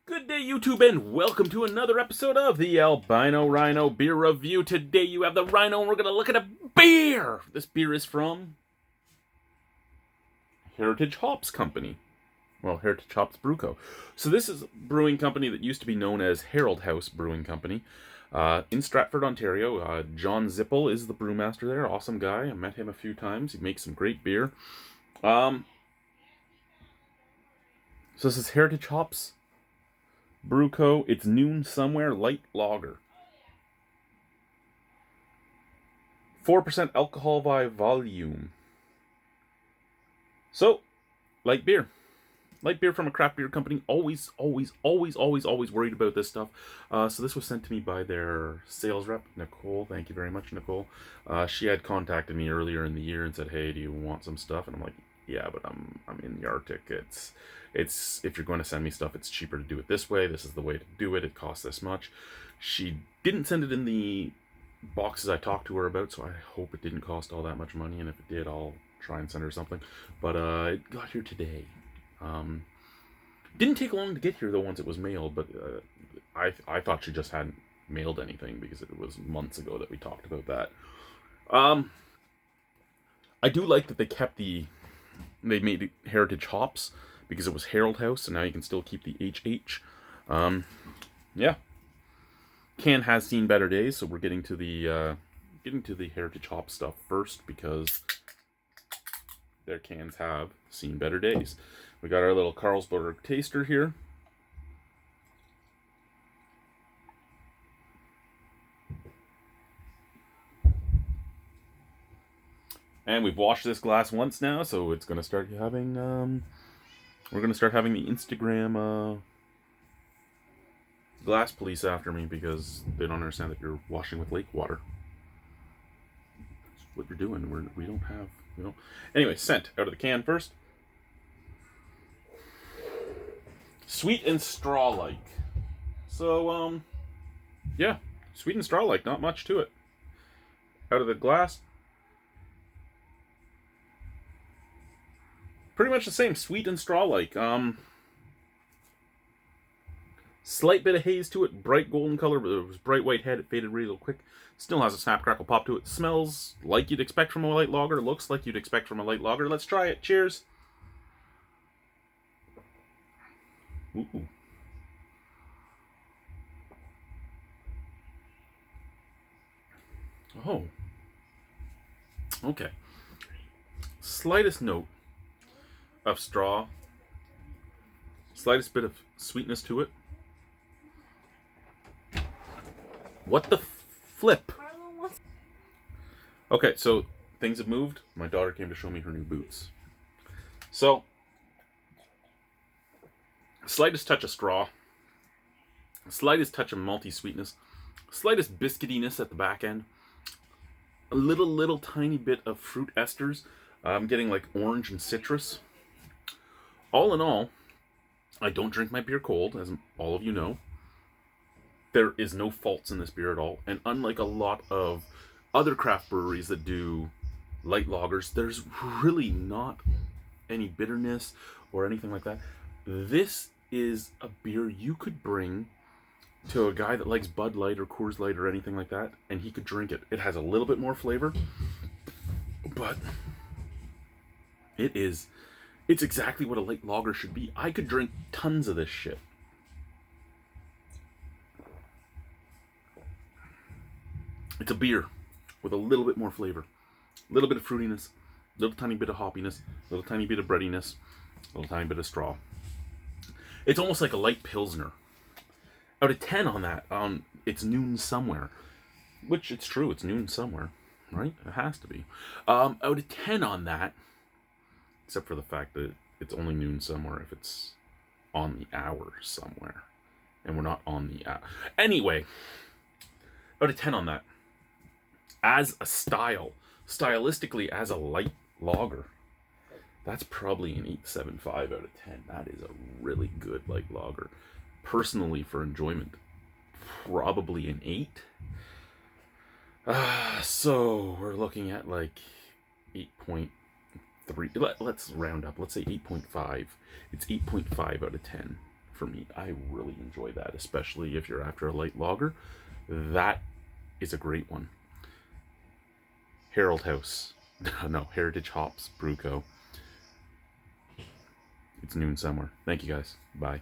Good day, YouTube, and welcome to another episode of the Albino Rhino Beer Review. Today you have the Rhino, and we're going to look at a beer! This beer is from Heritage Hops Company. Well, Heritage Hops Brew Co. So this is a brewing company that used to be known as Herald House Brewing Company in Stratford, Ontario. John Zippel is the brewmaster there. Awesome guy. I met him a few times. He makes some great beer. So this is Heritage Hops Brew Co. It's Noon Somewhere Light Lager. 4% alcohol by volume. So, light beer. Light beer from a craft beer company. Always worried about this stuff. So this was sent to me by their sales rep, Nicole. Thank you very much, Nicole. She had contacted me earlier in the year and said, "Hey, do you want some stuff?" And I'm like, "Yeah, but I'm in the Arctic. It's if you're going to send me stuff, it's cheaper to do it this way. This is the way to do it. It costs this much." She didn't send it in the boxes I talked to her about, so I hope it didn't cost all that much money. And if it did, I'll try and send her something. But it got here today. Didn't take long to get here though once it was mailed, but I thought she just hadn't mailed anything because it was months ago that we talked about that. I do like that they made Heritage Hops because it was Herald House, and now you can still keep the HH. Yeah. Can has seen better days, so we're getting to the Heritage Hop stuff first because their cans have seen better days. We got our little Carlsberg taster here. And we've washed this glass once now, so it's gonna start having we're gonna start having the Instagram glass police after me because they don't understand that you're washing with lake water. That's what you're doing. We don't. Anyway, scent out of the can first. Sweet and straw-like. So, yeah, sweet and straw-like, not much to it. Out of the glass, pretty much the same, sweet and straw-like. Slight bit of haze to it, bright golden color, but it was bright white head, it faded real quick. Still has a snap, crackle, pop to it. Smells like you'd expect from a light lager, looks like you'd expect from a light lager. Let's try it, cheers. Ooh. Oh. Okay. Slightest note of straw. Slightest bit of sweetness to it. What the flip? Okay, so things have moved. My daughter came to show me her new boots. So, slightest touch of straw, slightest touch of malty sweetness, slightest biscuitiness at the back end, a little tiny bit of fruit esters. I'm getting like orange and citrus. All in all, I don't drink my beer cold, as all of you know. There is no faults in this beer at all, and unlike a lot of other craft breweries that do light lagers, there's really not any bitterness or anything like that. This is a beer you could bring to a guy that likes Bud Light or Coors Light or anything like that, and he could drink it. It has a little bit more flavor, but it's exactly what a light lager should be. I could drink tons of this shit. It's a beer with a little bit more flavor, a little bit of fruitiness, a little tiny bit of hoppiness, a little tiny bit of breadiness, a little tiny bit of straw. It's almost like a light pilsner. Out of 10 on that, it's Noon Somewhere. Which, it's true, it's Noon Somewhere, right? It has to be. Out of 10 on that, except for the fact that it's only Noon Somewhere if it's on the hour somewhere. And we're not on the hour. Anyway, out of 10 on that. As a stylistically as a light lager, that's probably an 8.75 out of 10. That is a really good light lager. Personally, for enjoyment, probably an 8. So we're looking at like 8.3. Let's round up. Let's say 8.5. It's 8.5 out of 10 for me. I really enjoy that, especially if you're after a light lager. That is a great one. Harold House. No, Heritage Hops Brew Co. It's noon somewhere. Thank you guys. Bye.